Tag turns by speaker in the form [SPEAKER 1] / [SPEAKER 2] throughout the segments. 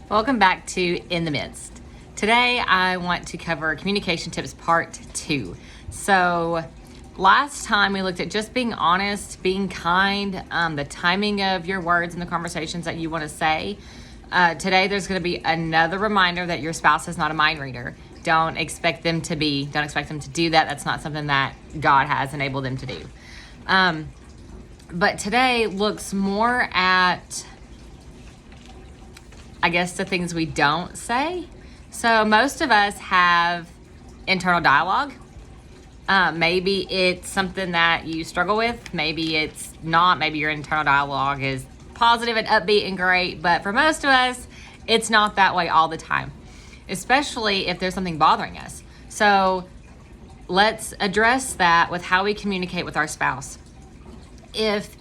[SPEAKER 1] Welcome back to In the Midst. Today I want to cover communication tips part 2. So last time we looked at just being honest, being kind, the timing of your words and the conversations that you want to say. Today there's going to be another reminder that your spouse is not a mind reader. Don't expect them to do that. That's not something that God has enabled them to do. But today looks more at, I guess, the things we don't say. So most of us have internal dialogue. Maybe it's something that you struggle with. Maybe it's not. Maybe your internal dialogue is positive and upbeat and great. But for most of us, it's not that way all the time, especially if there's something bothering us. So let's address that with how we communicate with our spouse. If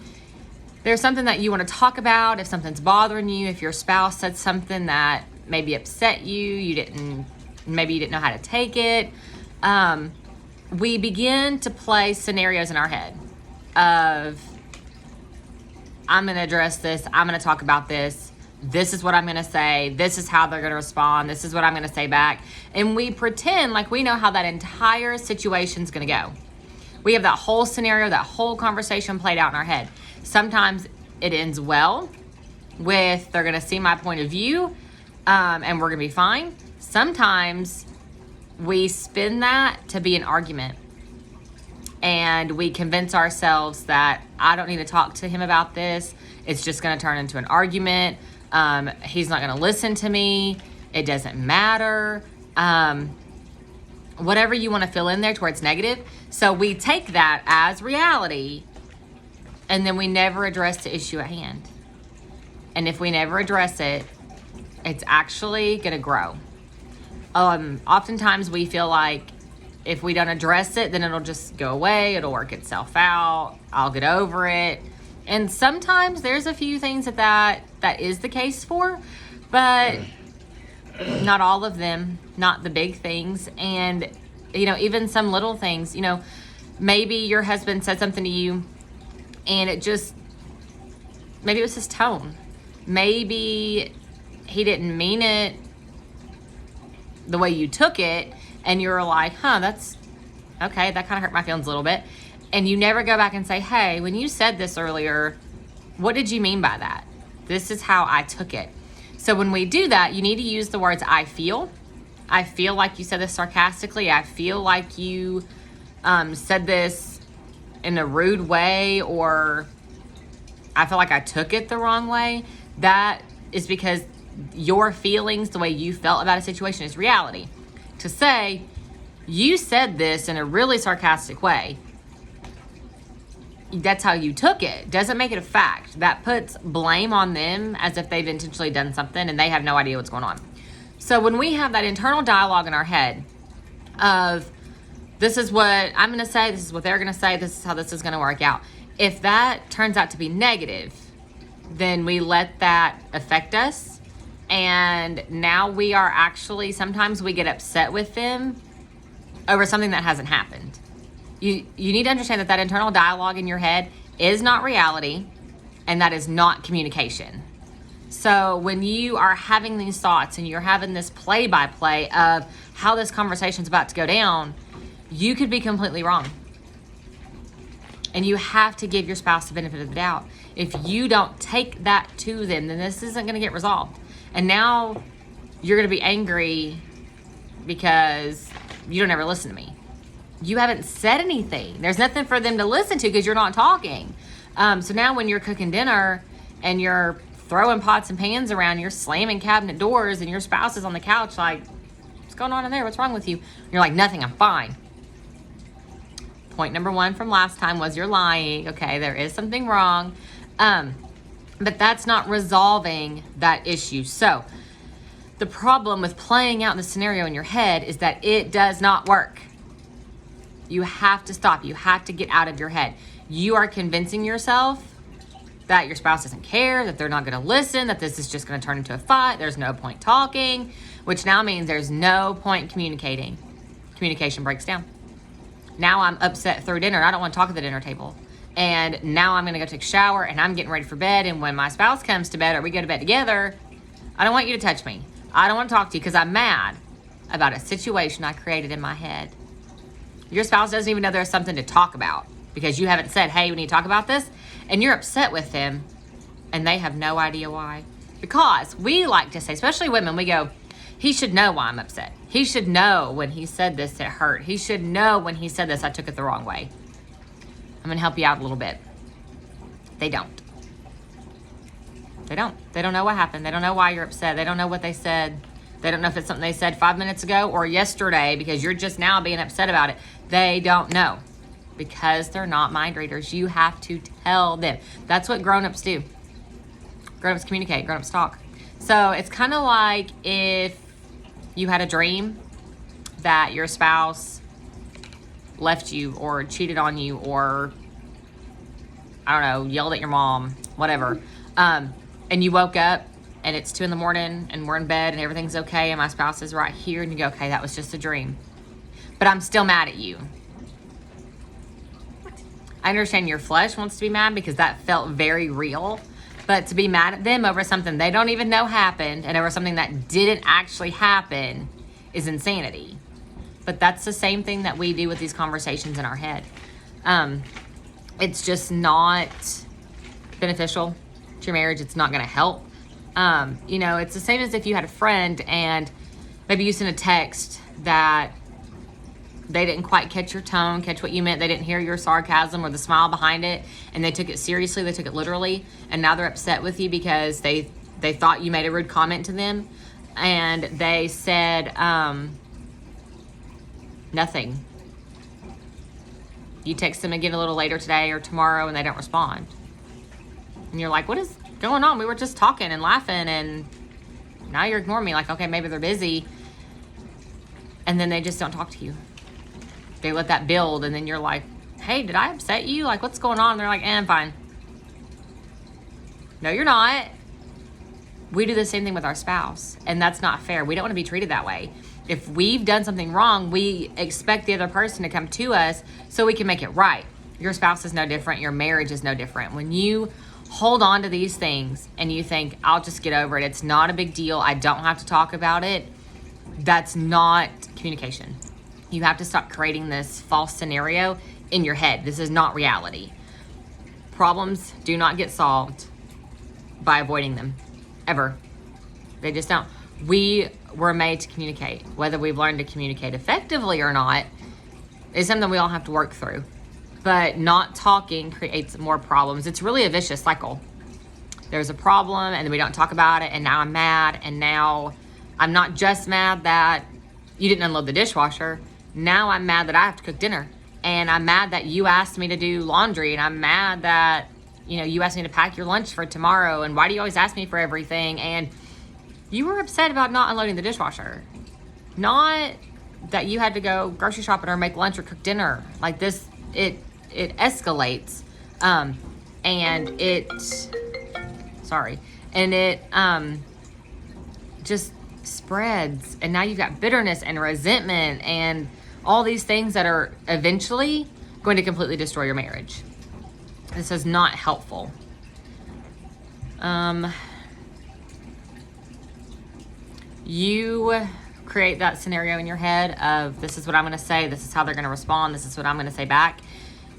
[SPEAKER 1] there's something that you want to talk about, if something's bothering you, if your spouse said something that maybe upset you, maybe you didn't know how to take it, we begin to play scenarios in our head of, I'm going to address this, I'm going to talk about this, this is what I'm going to say, this is how they're going to respond, this is what I'm going to say back. And we pretend like we know how that entire situation's going to go. We have that whole scenario, that whole conversation played out in our head. Sometimes it ends well with they're going to see my point of view and we're going to be fine. Sometimes we spin that to be an argument and we convince ourselves that I don't need to talk to him about this. It's just going to turn into an argument. He's not going to listen to me. It doesn't matter. Whatever you want to fill in there to where it's negative. So we take that as reality and then we never address the issue at hand. And if we never address it, it's actually going to grow. Oftentimes we feel like if we don't address it, then it'll just go away. It'll work itself out. I'll get over it. And sometimes there's a few things that is the case for, but not all of them, not the big things. And, even some little things, maybe your husband said something to you and maybe it was his tone. Maybe he didn't mean it the way you took it. And you were like, that's okay. That kind of hurt my feelings a little bit. And you never go back and say, hey, when you said this earlier, what did you mean by that? This is how I took it. So when we do that, you need to use the words I feel. I feel like you said this sarcastically. I feel like you said this in a rude way, or I feel like I took it the wrong way. That is because your feelings, the way you felt about a situation, is reality. To say, you said this in a really sarcastic way, that's how you took it, doesn't make it a fact. That puts blame on them as if they've intentionally done something and they have no idea what's going on. So when we have that internal dialogue in our head of, this is what I'm going to say, this is what they're going to say, this is how this is going to work out. If that turns out to be negative, then we let that affect us. And now we are actually, sometimes we get upset with them over something that hasn't happened. You need to understand that internal dialogue in your head is not reality, and that is not communication. So when you are having these thoughts and you're having this play-by-play of how this conversation is about to go down, you could be completely wrong. And you have to give your spouse the benefit of the doubt. If you don't take that to them, then this isn't going to get resolved. And now you're going to be angry because you don't ever listen to me. You haven't said anything. There's nothing for them to listen to because you're not talking. So now when you're cooking dinner and you're throwing pots and pans around, you're slamming cabinet doors, and your spouse is on the couch like, what's going on in there? What's wrong with you? And you're like, nothing, I'm fine. Point number 1 from last time was you're lying. Okay, there is something wrong. But that's not resolving that issue. So the problem with playing out the scenario in your head is that it does not work. You have to stop. You have to get out of your head. You are convincing yourself that your spouse doesn't care, that they're not going to listen, that this is just going to turn into a fight. There's no point talking, which now means there's no point communicating. Communication breaks down. Now I'm upset through dinner. I don't want to talk at the dinner table. And now I'm going to go take a shower and I'm getting ready for bed. And when my spouse comes to bed or we go to bed together, I don't want you to touch me. I don't want to talk to you because I'm mad about a situation I created in my head. Your spouse doesn't even know there's something to talk about because you haven't said, hey, we need to talk about this. And you're upset with them and they have no idea why. Because we like to say, especially women, we go, he should know why I'm upset. He should know when he said this, it hurt. He should know when he said this, I took it the wrong way. I'm going to help you out a little bit. They don't. They don't. They don't know what happened. They don't know why you're upset. They don't know what they said. They don't know if it's something they said 5 minutes ago or yesterday because you're just now being upset about it. They don't know because they're not mind readers. You have to tell them. That's what grown-ups do. Grown-ups communicate. Grown-ups talk. So it's kind of like if you had a dream that your spouse left you or cheated on you or, I don't know, yelled at your mom, whatever. And you woke up and it's 2 a.m. and we're in bed and everything's okay and my spouse is right here and you go, okay, that was just a dream. But I'm still mad at you. I understand your flesh wants to be mad because that felt very real. But to be mad at them over something they don't even know happened and over something that didn't actually happen is insanity. But that's the same thing that we do with these conversations in our head. It's just not beneficial to your marriage. It's not going to help. It's the same as if you had a friend and maybe you sent a text that they didn't quite catch your tone, catch what you meant. They didn't hear your sarcasm or the smile behind it, and they took it seriously. They took it literally, and now they're upset with you because they thought you made a rude comment to them, and they said nothing. You text them again a little later today or tomorrow, and they don't respond. And you're like, what is going on? We were just talking and laughing, and now you're ignoring me. Like, okay, maybe they're busy. And then they just don't talk to you. They let that build, and then you're like, hey, did I upset you? Like, what's going on? And they're like, I'm fine. No, you're not. We do the same thing with our spouse, and that's not fair. We don't want to be treated that way. If we've done something wrong, we expect the other person to come to us so we can make it right. Your spouse is no different. Your marriage is no different. When you hold on to these things and you think, I'll just get over it, it's not a big deal, I don't have to talk about it, that's not communication. You have to stop creating this false scenario in your head. This is not reality. Problems do not get solved by avoiding them, ever. They just don't. We were made to communicate. Whether we've learned to communicate effectively or not is something we all have to work through. But not talking creates more problems. It's really a vicious cycle. There's a problem and then we don't talk about it, and now I'm mad, and now I'm not just mad that you didn't unload the dishwasher. Now I'm mad that I have to cook dinner, and I'm mad that you asked me to do laundry, and I'm mad that, you asked me to pack your lunch for tomorrow, and why do you always ask me for everything? And you were upset about not unloading the dishwasher. Not that you had to go grocery shopping or make lunch or cook dinner. Like this, it escalates, and it just spreads, and now you've got bitterness and resentment and all these things that are eventually going to completely destroy your marriage. This is not helpful. You create that scenario in your head of, this is what I'm going to say, this is how they're going to respond, this is what I'm going to say back.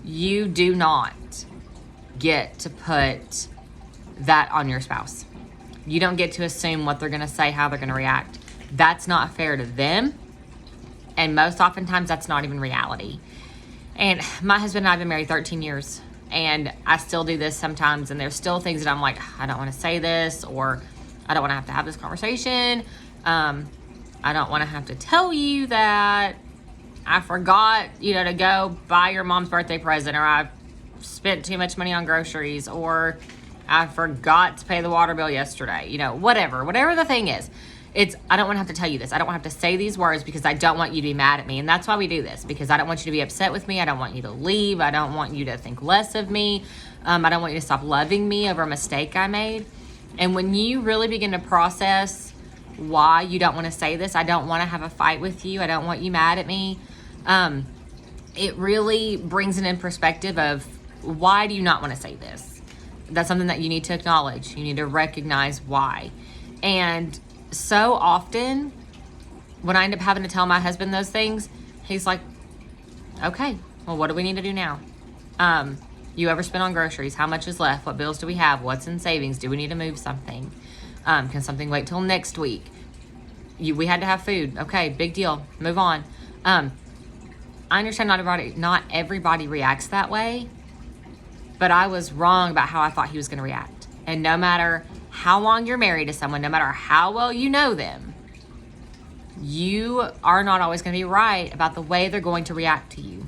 [SPEAKER 1] You do not get to put that on your spouse. You don't get to assume what they're going to say, how they're going to react. That's not fair to them. And most oftentimes, that's not even reality. And my husband and I have been married 13 years. And I still do this sometimes. And there's still things that I'm like, I don't want to say this. Or I don't want to have this conversation. I don't want to have to tell you that I forgot, to go buy your mom's birthday present. Or I spent too much money on groceries. Or I forgot to pay the water bill yesterday. Whatever the thing is. I don't want to have to tell you this. I don't want to have to say these words because I don't want you to be mad at me. And that's why we do this, because I don't want you to be upset with me. I don't want you to leave. I don't want you to think less of me. I don't want you to stop loving me over a mistake I made. And when you really begin to process why you don't want to say this, I don't want to have a fight with you, I don't want you mad at me, it really brings it in perspective of, why do you not want to say this? That's something that you need to acknowledge. You need to recognize why. And so often when I end up having to tell my husband those things, he's like, okay, well, what do we need to do now? You ever spend on groceries? How much is left? What bills do we have? What's in savings? Do we need to move something? Can something wait till next week? We had to have food. Okay, big deal. Move on. I understand not everybody reacts that way, but I was wrong about how I thought he was going to react. And no matter how long you're married to someone, no matter how well you know them, you are not always going to be right about the way they're going to react to you.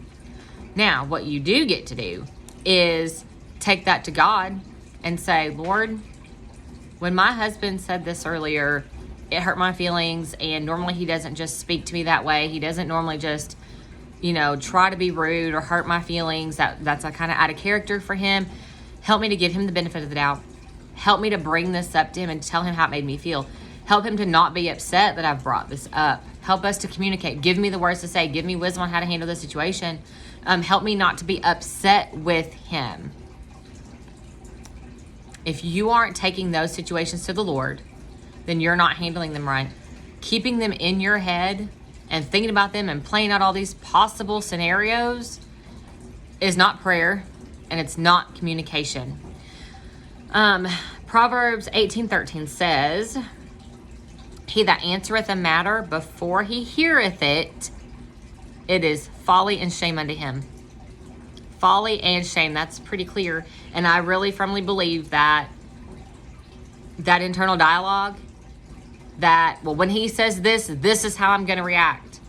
[SPEAKER 1] Now, what you do get to do is take that to God and say, Lord, when my husband said this earlier, it hurt my feelings, and normally he doesn't just speak to me that way. He doesn't normally just, try to be rude or hurt my feelings. That's a kind of out of character for him. Help me to give him the benefit of the doubt. Help me to bring this up to him and tell him how it made me feel. Help him to not be upset that I've brought this up. Help us to communicate. Give me the words to say. Give me wisdom on how to handle this situation. Help me not to be upset with him. If you aren't taking those situations to the Lord, then you're not handling them right. Keeping them in your head and thinking about them and playing out all these possible scenarios is not prayer, and it's not communication. Proverbs 18:13 says, he that answereth a matter before he heareth it, it is folly and shame unto him. Folly and shame, that's pretty clear. And I really firmly believe that internal dialogue, that, well, when he says this is how I'm going to react.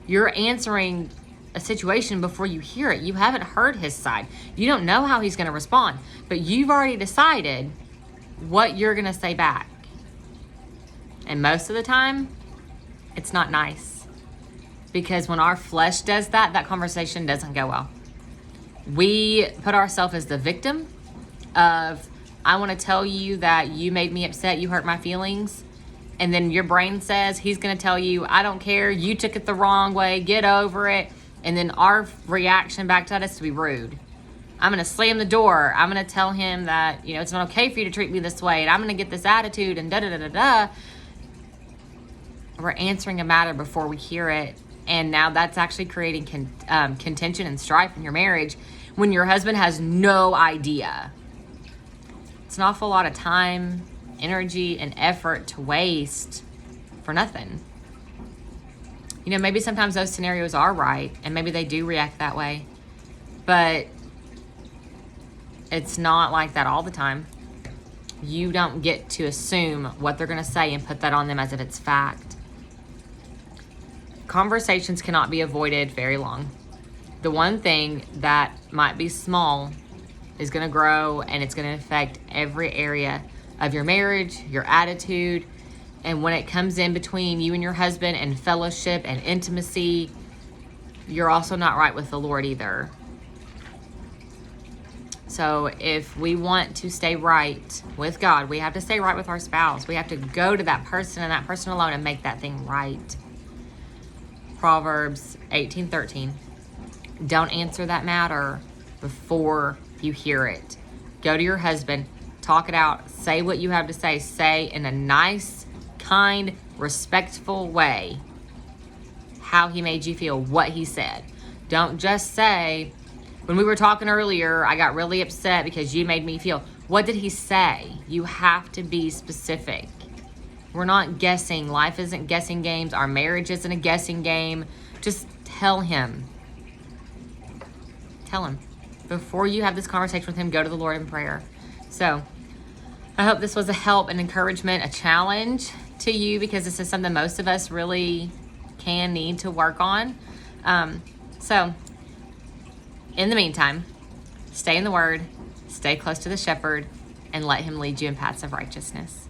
[SPEAKER 1] You're answering a situation before you hear it. You haven't heard his side. You don't know how he's going to respond, but you've already decided what you're going to say back. And most of the time, it's not nice. Because when our flesh does that conversation doesn't go well. We put ourselves as the victim of, I want to tell you that you made me upset, you hurt my feelings. And then your brain says, he's going to tell you, I don't care, you took it the wrong way, get over it. And then our reaction back to that is to be rude. I'm going to slam the door. I'm going to tell him that, it's not okay for you to treat me this way. And I'm going to get this attitude and da-da-da-da-da. We're answering a matter before we hear it. And now that's actually creating contention and strife in your marriage when your husband has no idea. It's an awful lot of time, energy, and effort to waste for nothing. Maybe sometimes those scenarios are right, and maybe they do react that way. But it's not like that all the time. You don't get to assume what they're going to say and put that on them as if it's fact. Conversations cannot be avoided very long. The one thing that might be small is going to grow, and it's going to affect every area of your marriage, your attitude. And when it comes in between you and your husband and fellowship and intimacy, you're also not right with the Lord either. So if we want to stay right with God, we have to stay right with our spouse. We have to go to that person and that person alone and make that thing right. Proverbs 18:13. Don't answer that matter before you hear it. Go to your husband, talk it out, say what you have to say. Say in a nice, kind, respectful way how he made you feel, what he said. Don't just say, when we were talking earlier, I got really upset because you made me feel. What did he say? You have to be specific. We're not guessing. Life isn't guessing games. Our marriage isn't a guessing game. Just tell him. Tell him. Before you have this conversation with him, go to the Lord in prayer. So I hope this was a help, an encouragement, a challenge to you, because this is something most of us really need to work on. So in the meantime, stay in the Word, stay close to the shepherd, and let him lead you in paths of righteousness.